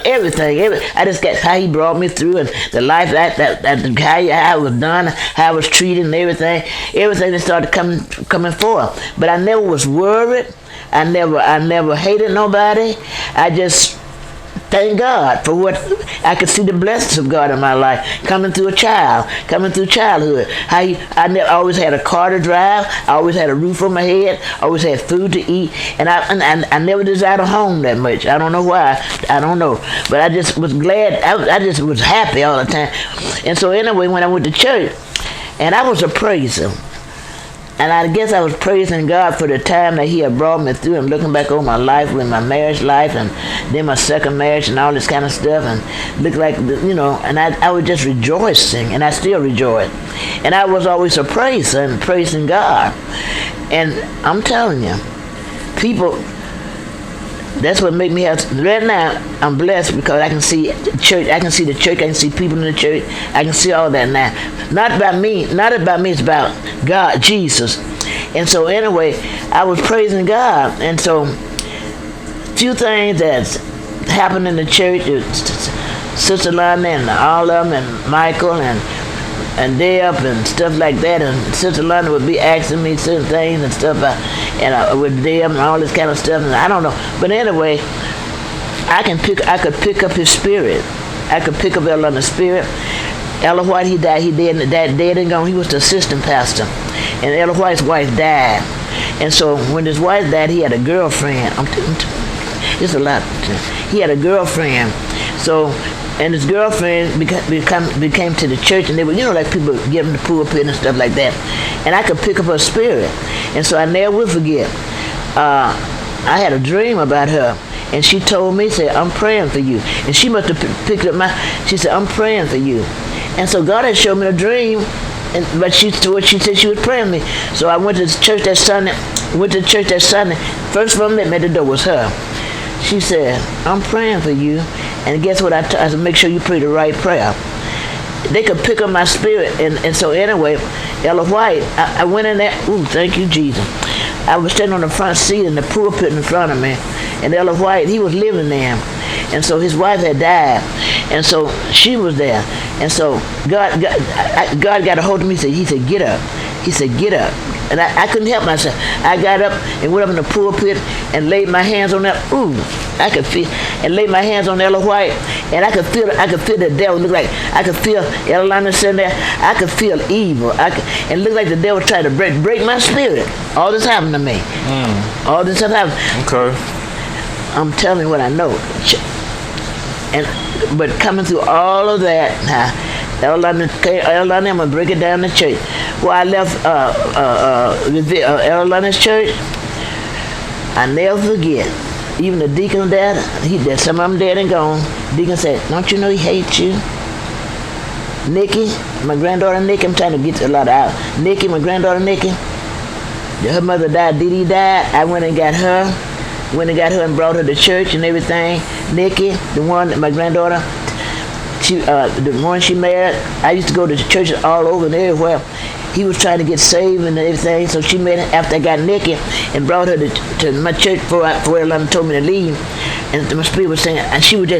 everything. I just got how he brought me through and the life that how I was done, how I was treated, and everything that started coming forth. But I never was worried. I never hated nobody. I just thank God for what I could see the blessings of God in my life coming through childhood. I always had a car to drive. I always had a roof on my head. I always had food to eat, and I never desired a home that much. I don't know why. I don't know, but I just was glad. I just was happy all the time. And so anyway, when I went to church, and I was a praiser. And I guess I was praising God for the time that He had brought me through, and looking back over my life, with my marriage life, and then my second marriage, and all this kind of stuff, and looked like, and I was just rejoicing, and I still rejoice. And I was always a praiser and praising God. And I'm telling you, people, that's what made me have. Right now, I'm blessed because I can see church. I can see the church. I can see people in the church. I can see all that now. Not about me. Not about me. It's about God, Jesus. And so anyway, I was praising God. And so, few things that's happened in the church. Sister Lonnie and all of them, and Michael and Deb and stuff like that, and Sister London would be asking me certain things and stuff, with Deb and all this kind of stuff, and I don't know. But anyway, I could pick up his spirit. I could pick up London's spirit. Ella White, he died. He dead and gone. He was the assistant pastor, and Ella White's wife died. And so when his wife died, he had a girlfriend. It's a lot. He had a girlfriend. So. And his girlfriend became to the church, and they were, like people give them the pulpit and stuff like that. And I could pick up her spirit. And so I never will forget. I had a dream about her, and she told me, said, I'm praying for you. And she must have picked up she said, I'm praying for you. And so God had showed me a dream, but she said she was praying for me. So I went to church that Sunday. First one that met the door was her. She said, I'm praying for you. And guess what? I said, make sure you pray the right prayer. They could pick up my spirit. And so anyway, Ella White, I went in there. Ooh, thank you, Jesus. I was standing on the front seat in the pulpit in front of me. And Ella White, he was living there. And so his wife had died. And so she was there. And so God got a hold of me. He said, get up. He said, get up. And I couldn't help myself. I got up and went up in the pulpit and laid my hands on that. Ooh, I could feel, and laid my hands on Ella White, and I could feel the devil. Look like I could feel Ella Lana sitting there. I could feel evil. And looked like the devil tried to break my spirit. All this happened to me. All this stuff happened. Okay. I'm telling you what I know. But coming through all of that, Ella Lana, I'm gonna break it down the church. Well, I left Ella Lana's church. I never forget. Even the deacon there, some of them dead and gone. Deacon said, don't you know he hates you? Nikki, my granddaughter Nikki, I'm trying to get a lot out. Nikki, my granddaughter Nikki, her mother died, Dee Dee died. I went and got her. And brought her to church and everything. Nikki, the one, my granddaughter, the one she married, I used to go to churches all over and everywhere. He was trying to get saved and everything, so she made it after I got Nikki and brought her to my church before London told me to leave. And my spirit was saying, and she was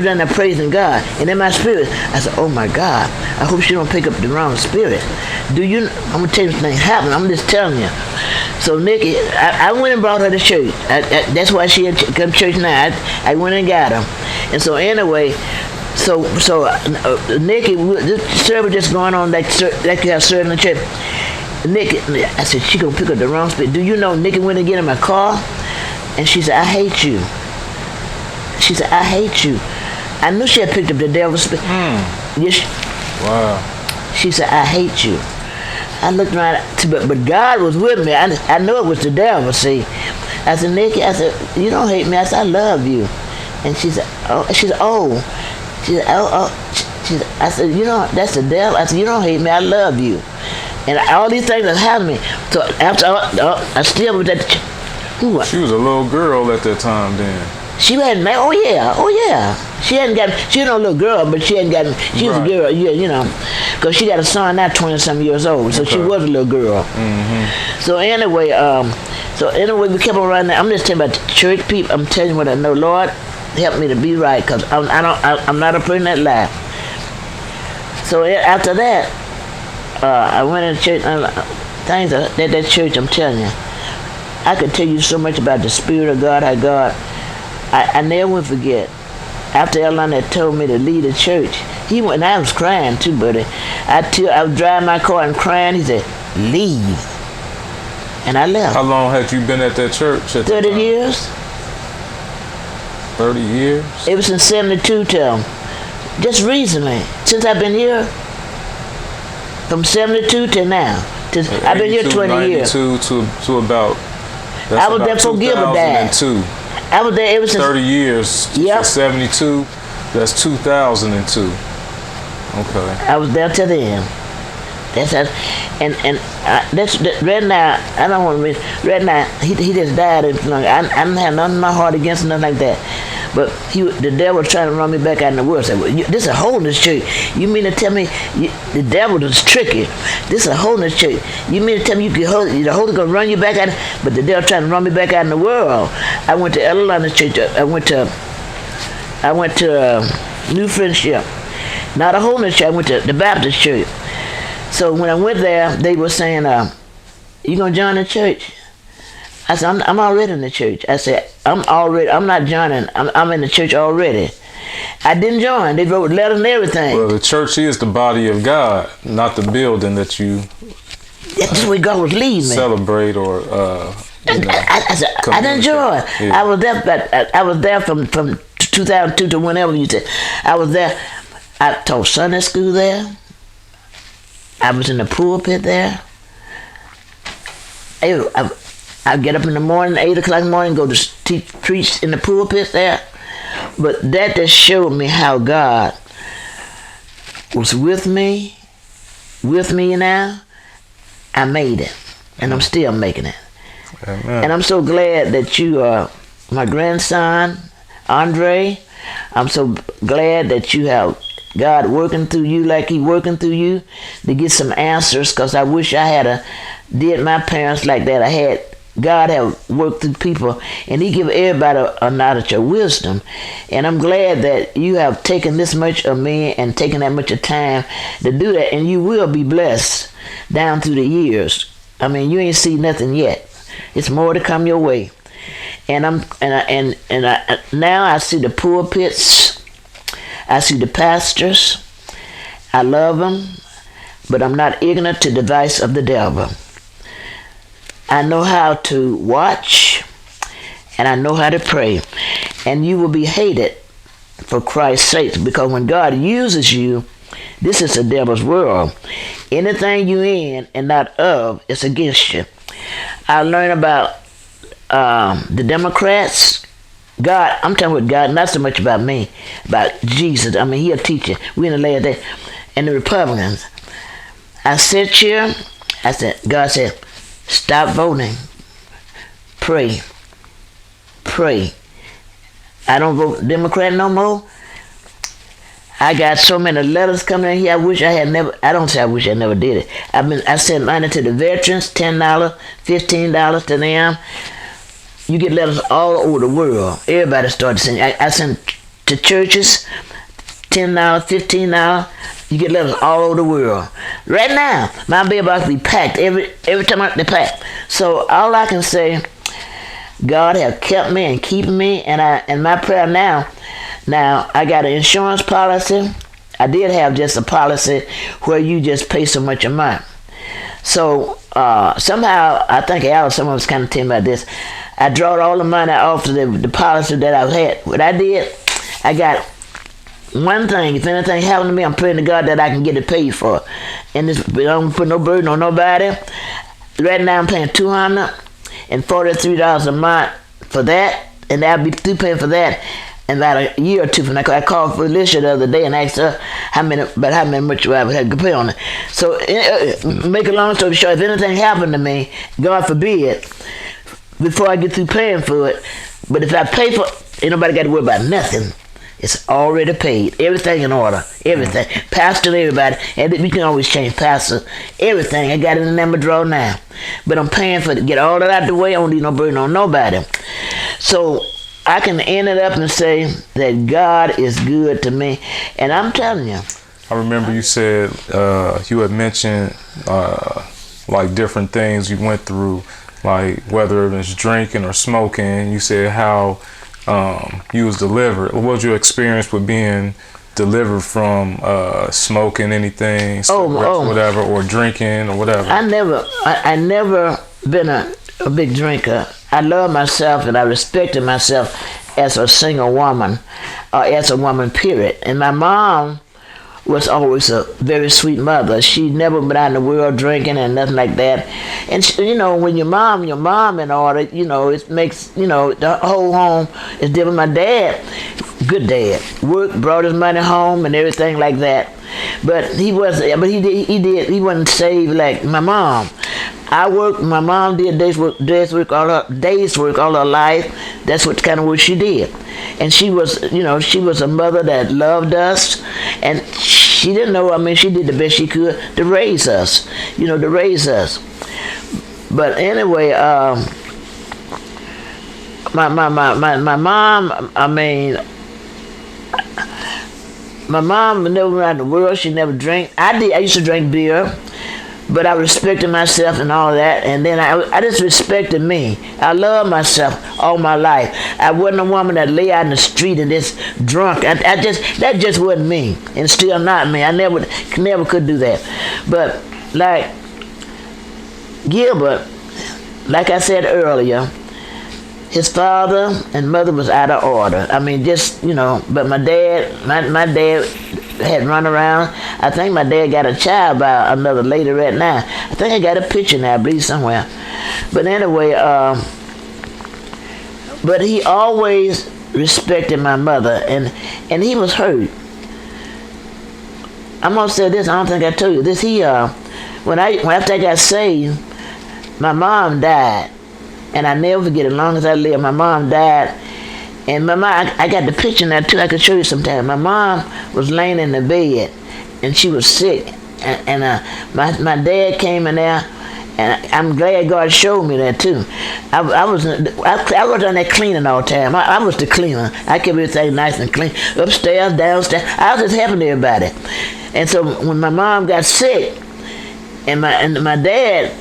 in there praising God. And in my spirit, I said, oh my God, I hope she don't pick up the wrong spirit. I'm going to tell you something happened. I'm just telling you. So Nikki, I went and brought her to church. That's why she had come to church now. I went and got her. And so anyway, So Nikki, this service just going on like you have serving in the church. Nikki, I said, she gonna pick up the wrong spirit. Do you know Nikki went and get in my car? And she said, I hate you. She said, I hate you. I knew she had picked up the devil's spirit. Yes. Wow. She said, I hate you. I looked around, but God was with me. I know it was the devil, see. I said, Nikki, you don't hate me. I said, I love you. And she said, oh. She said, I said, that's the devil. I said, you don't hate me, I love you. And all these things that happened to me. So after I still was at the She was a little girl at that time then. She hadn't met, oh yeah. She was no little girl, but she hadn't gotten, she was a girl, because she got a son now 20-some years old, so she was a little girl. Mm-hmm. So anyway, we kept on running. I'm just telling about the church people. I'm telling you what I know. Lord, help me to be right, because I'm not a person that lie. So after that, I went to church. Things that church, I'm telling you, I could tell you so much about the Spirit of God, how God. I never will forget. After Elon had told me to leave the church, he went, and I was crying too, buddy. I was driving my car and crying. He said, "Leave," and I left. How long had you been at that church? 30 years. 30 years? It was in 72 till just recently, since I've been here, from 72 to now. I've been here 20 years. 92 to about, I was there for Gilbert died. 2002. I was there ever since 30 years. Yep. 72, that's 2002. Okay. I was there till then. That's how, and that's right now. I don't want to read. Right now, he just died. I don't have nothing in my heart against him, nothing like that. But the devil was trying to run me back out in the world. I said, well, this is a holiness church. You mean to tell me the devil is tricky? This is a holiness church. You mean to tell me the Holy Ghost run you back out? But the devil trying to run me back out in the world. I went to Elon Church. I went to New Friendship. Not a holiness church. I went to the Baptist church. So when I went there, they were saying, "You gonna join the church?" I said, I'm already in the church. I said, I'm not joining. I'm in the church already. I didn't join. They wrote letters and everything. Well, the church is the body of God, not the building that you that's where God was leading me. Celebrate or I didn't join. Yeah. I was there from 2002 to whenever you said. I was there. I taught Sunday school there. I was in the pulpit there. I get up in the morning, 8 o'clock in the morning, go to preach in the pulpit there. But that just showed me how God was with me now. I made it, and I'm still making it. Amen. And I'm so glad that you are my grandson, Andre. I'm so glad that you have God working through you like He working through you to get some answers, because I wish I had did my parents like that. God have worked through people, and He give everybody a knowledge of wisdom. And I'm glad that you have taken this much of me and taken that much of time to do that, and you will be blessed down through the years. I mean, you ain't seen nothing yet. It's more to come your way. And now I see the pulpits. I see the pastors. I love them, but I'm not ignorant to the device of the devil. I know how to watch, and I know how to pray. And you will be hated for Christ's sake, because when God uses you, this is the devil's world. Anything you in and not of is against you. I learned about the Democrats. God, I'm talking about God, not so much about me, about Jesus. I mean, He a teacher. We in the last day. And the Republicans. I sit here. God said, stop voting. Pray. I don't vote Democrat no more. I got so many letters coming in here. I wish I had never. I don't say I wish I never did it. I sent money to the veterans, $10, $15 to them. You get letters all over the world. Everybody started sending. I sent to churches, $10, $15. You get letters all over the world. Right now, my mailbox be packed every time they pack. So all I can say, God have kept me and keeping me, and my prayer now I got an insurance policy. I did have just a policy where you just pay so much a month. So somehow, I think someone was kind of telling me about this. I drawed all the money off the policy that I had. What I did, I got one thing. If anything happened to me, I'm praying to God that I can get it paid for. And this, I don't put no burden on nobody. Right now, I'm paying $243 a month for that, and I'll be through paying for that in about a year or two from now. I called Felicia the other day and asked her how much I had to pay on it. So, make a long story short, if anything happened to me, God forbid, before I get through paying for it, but if I pay for it, ain't nobody got to worry about nothing. It's already paid. Everything in order. Everything. Pastor, everybody. And we can always change pastor. Everything. I got it in the number draw now. But I'm paying for it. Get all that out the way. I don't need no burden on nobody. So I can end it up and say that God is good to me, and I'm telling you. I remember you said you had mentioned like different things you went through, like whether it was drinking or smoking. You said how you was delivered. What was your experience with being delivered from smoking anything, cigarettes, whatever, or drinking or whatever? I never been a big drinker. I love myself and I respected myself as a single woman, as a woman, period. And my mom was always a very sweet mother. She never been out in the world drinking and nothing like that. And she, when your mom in order, it makes, the whole home is different. My dad, good dad, worked, brought his money home and everything like that. But he wasn't saved like my mom. I worked. My mom did days work all her life. That's what kind of work she did, and she was a mother that loved us, and she didn't know. I mean, she did the best she could to raise us, But anyway, my mom. I mean, my mom never went out in the world. She never drank. I did. I used to drink beer. But I respected myself and all that, and then I just respected me. I loved myself all my life. I wasn't a woman that lay out in the street and just drunk. That just wasn't me, and still not me. I never could do that. But like Gilbert, like I said earlier, his father and mother was out of order. I mean, but my dad had run around. I think my dad got a child by another lady right now. I think I got a picture now, I believe, somewhere. But anyway, but he always respected my mother, and he was hurt. I'm gonna say this. I don't think I told you this. After I got saved, my mom died. And I never forget, as long as I live, my mom died. And my mom, I got the picture now too, I could show you sometime. My mom was laying in the bed, and she was sick. And my dad came in there, and I'm glad God showed me that too. I was down there cleaning all the time. I was the cleaner. I kept everything nice and clean, upstairs, downstairs. I was just helping everybody. And so when my mom got sick, and my dad,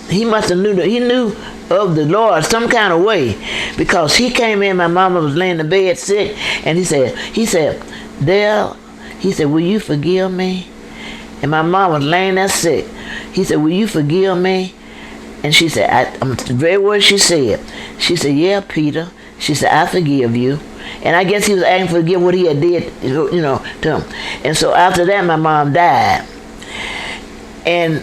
he must have knew of the Lord some kind of way, because he came in. My mama was laying in bed sick, and he said, Dale, he said, will you forgive me? And my mom was laying there sick. He said, will you forgive me? And she said, I'm the very word she said. She said, yeah, Peter. She said, I forgive you. And I guess he was asking to forgive what he had did, to him. And so after that, my mom died. And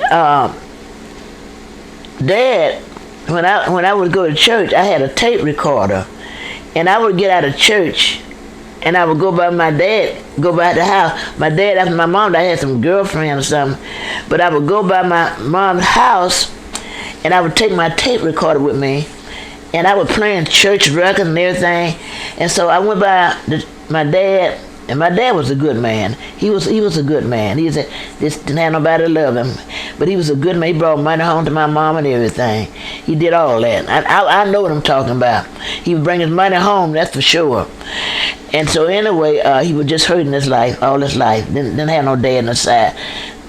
Dad, when I would go to church, I had a tape recorder, and I would get out of church, and I would go by the house. My dad, after my mom died, I had some girlfriend or something, but I would go by my mom's house, and I would take my tape recorder with me, and I would play in church records and everything. And so I went by my dad. And my dad was a good man. He was a good man. Just didn't have nobody to love him, but he was a good man. He brought money home to my mom and everything. He did all that. I know what I'm talking about. He would bring his money home, that's for sure. And so anyway, he was just hurting his life, all his life. Didn't have no dad on the side.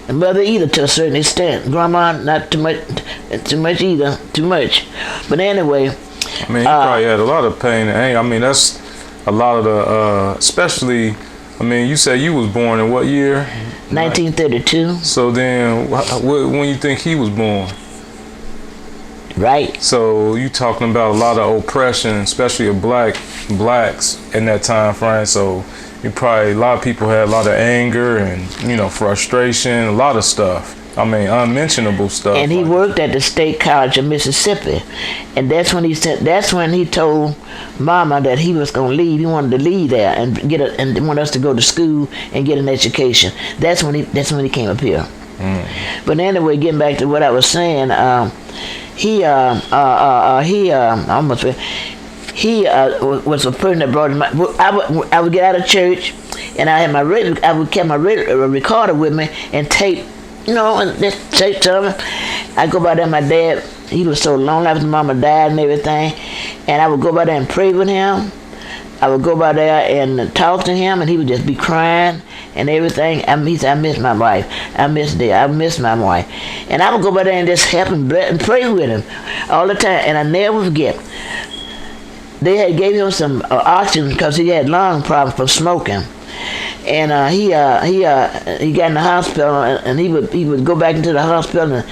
And mother either, to a certain extent. Grandma, not too much either, too much. But anyway. I mean, he probably had a lot of pain and anger. I mean, that's a lot of the, especially. I mean, you said you was born in what year? 1932. So then, when you think he was born? Right. So you talking about a lot of oppression, especially of blacks in that time frame. So a lot of people had a lot of anger and frustration, a lot of stuff. I mean, unmentionable stuff. And he worked at the State College of Mississippi, and that's when he told Mama that he was going to leave. He wanted to leave there and want us to go to school and get an education. That's when he came up here. But anyway, getting back to what I was saying, he was a person that brought him. I would get out of church, and I would keep my recorder with me and tape. And just take something. I go by there, my dad, he was so lonely after Mama died and everything, and I would go by there and pray with him. I would go by there and talk to him, and he would just be crying and everything. He said, I miss my wife. I miss my wife. And I would go by there and just help him and pray with him all the time. And I never forget. They had gave him some oxygen because he had lung problems from smoking. And he got in the hospital, and he would go back into the hospital, and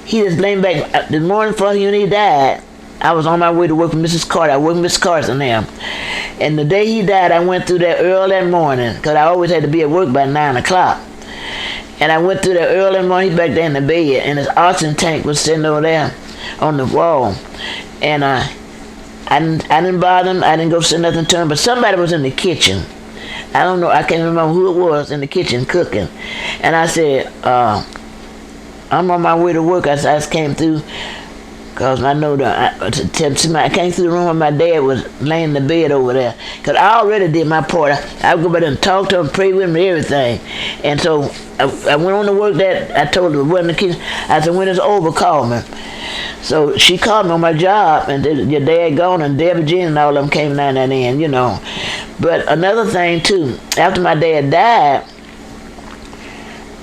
he just laid back. The morning before he died, I was on my way to work with Mrs. Carter. I worked with Mrs. Carter now. And the day he died, I went through there early that morning because I always had to be at work by 9 o'clock. And I went through there early in the morning. He's back there in the bed, and his oxygen tank was sitting over there on the wall. And I didn't bother him. I didn't go say nothing to him. But somebody was in the kitchen. I don't know. I can't remember who it was in the kitchen cooking. And I said, I'm on my way to work. I just came through. Because I know I came through the room when my dad was laying in the bed over there. Because I already did my part. I would go back and talk to him, pray with him, and everything. And so I went on to work that. I told her, in the kitchen. I said, when it's over, call me. So she called me on my job, and your dad gone, and Debbie Jean and all of them came down that end, you know. But another thing, too, after my dad died,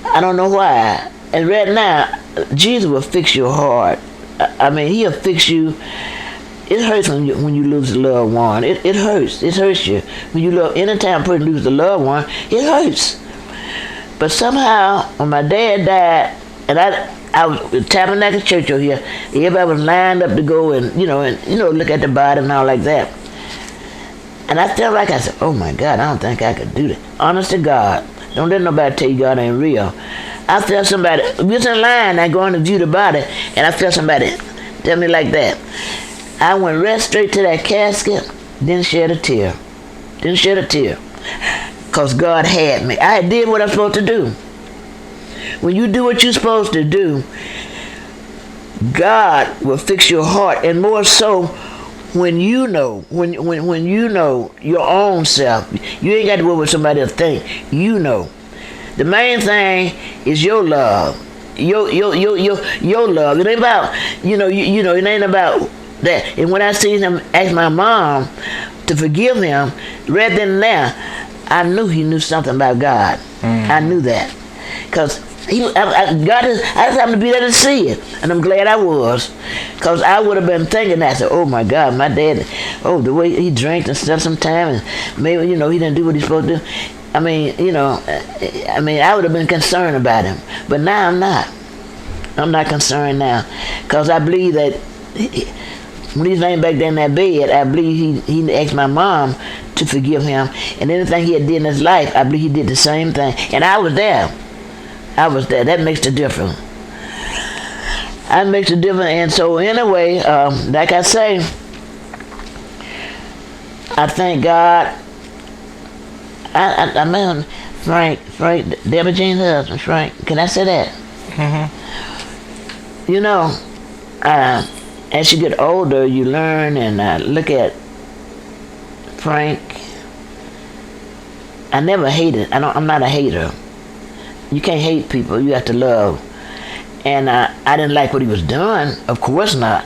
I don't know why. And right now, Jesus will fix your heart. I mean, he'll fix you. It hurts when you lose a loved one. It hurts. It hurts you. When you love, anytime a person loses a loved one, it hurts. But somehow, when my dad died, and I was Tabernacle Church over here, everybody was lined up to go and look at the body and all like that. And I felt like I said, oh my God, I don't think I could do that. Honest to God, don't let nobody tell you God ain't real. I felt somebody, we was in line, I going to view the body, and I felt somebody tell me like that. I went right straight to that casket, didn't shed a tear. Didn't shed a tear. Because God had me. I did what I'm supposed to do. When you do what you're supposed to do, God will fix your heart, and more so when you know your own self. You ain't got to worry with somebody else think. You know. The main thing is your love. Your love. It ain't about it ain't about that. And when I seen him ask my mom to forgive him, right then and there, I knew he knew something about God. I knew that. Because I just happened to be there to see it. And I'm glad I was. Because I would have been thinking that. I said, oh my God, my dad, the way he drank and stuff sometimes, and maybe, he didn't do what he's supposed to do. I mean, I would have been concerned about him. But now I'm not. I'm not concerned now. Because I believe that when he's laying back there in that bed, I believe he asked my mom to forgive him. And anything he had did in his life, I believe he did the same thing. And I was there. That makes the difference. That makes the difference. And so anyway, like I say, I thank God. I met Frank, Debbie Jean's husband, Frank. Can I say that? Mm-hmm. As you get older, you learn and look at Frank. I never hated. I'm not a hater. You can't hate people. You have to love. And I didn't like what he was doing. Of course not.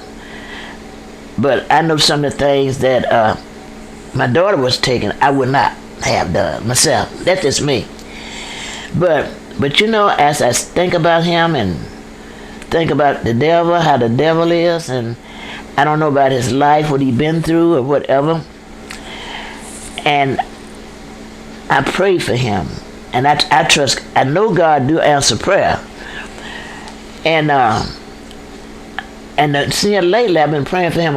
But I know some of the things that my daughter was taking, I would not have done myself. That's just me. But as I think about him and think about the devil, how the devil is, and I don't know about his life, what he's been through or whatever, and I pray for him, and I trust. I know God do answer prayer, and seeing lately I've been praying for him.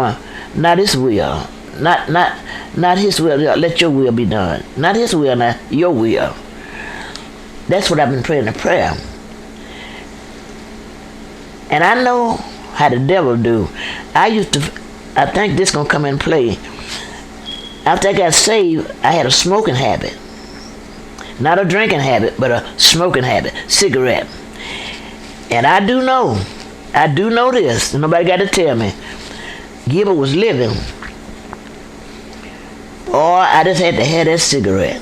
Not his will, not his will. Let your will be done. Not his will, not your will. That's what I've been praying in prayer. And I know how the devil do. I think this gonna come in play. After I got saved, I had a smoking habit. Not a drinking habit, but a smoking habit. Cigarette. And I do know this, and nobody got to tell me. Gilbert was living. Or I just had to have that cigarette.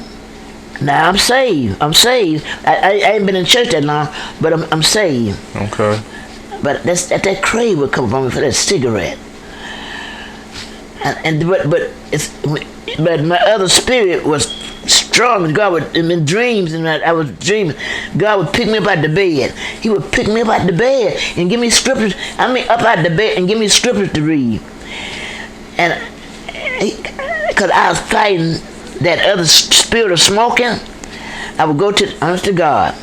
Now I'm saved. I ain't been in church that long, but I'm saved. Okay. But that crave would come from me for that cigarette. But it's but my other spirit was strong. God would, in dreams, and I was dreaming, God would pick me up out the bed. He would pick me up out the bed and give me scriptures. Up out the bed and give me scriptures to read. And because I was fighting that other spirit of smoking, I would go to, honest to God,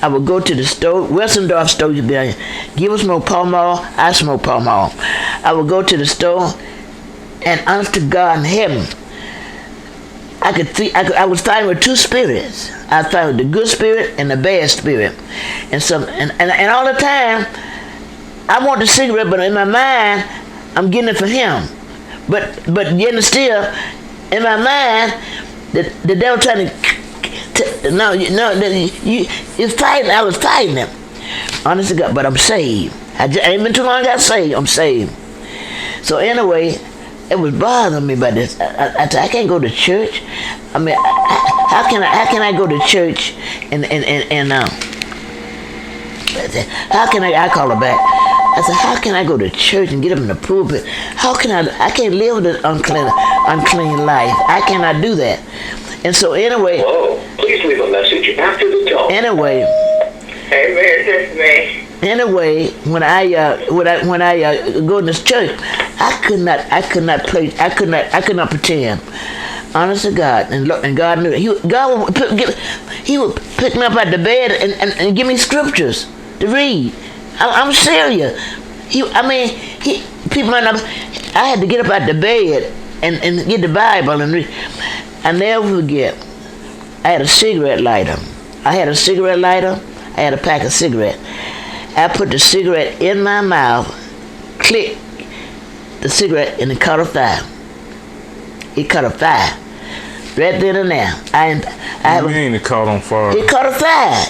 I would go to the store, Westendorf store, you be give us smoke Pall Mall, I smoke Pall Mall. I would go to the store, and honest to God in heaven, I was fighting with two spirits. I was fighting with the good spirit and the bad spirit. And all the time, I want the cigarette, but in my mind, I'm getting it for him. But yet still, in my mind, the devil trying you're fighting. I was fighting him. Honest to God, but I'm saved. I ain't been too long. I got saved. I'm saved. So anyway, it was bothering me about this. I can't go to church. I mean, how can I go to church and how can I call her back? I said, how can I go to church and get up in the pulpit? How can I can't live with an unclean life. I cannot do that. And so anyway. Whoa, please leave a message after the tone. Anyway. Hey, man, this me. Anyway, when I go in this church, I could not pretend. Honest to God, and God knew it. He would pick me up out the bed and give me scriptures to read. I'm serious. People might not. I had to get up out the bed and get the Bible and read. I never forget. I had a cigarette lighter. I had a pack of cigarettes. I put the cigarette in my mouth, click the cigarette, and it caught a fire. It caught a fire. Right then and there. What do you mean it caught on fire? It caught a fire.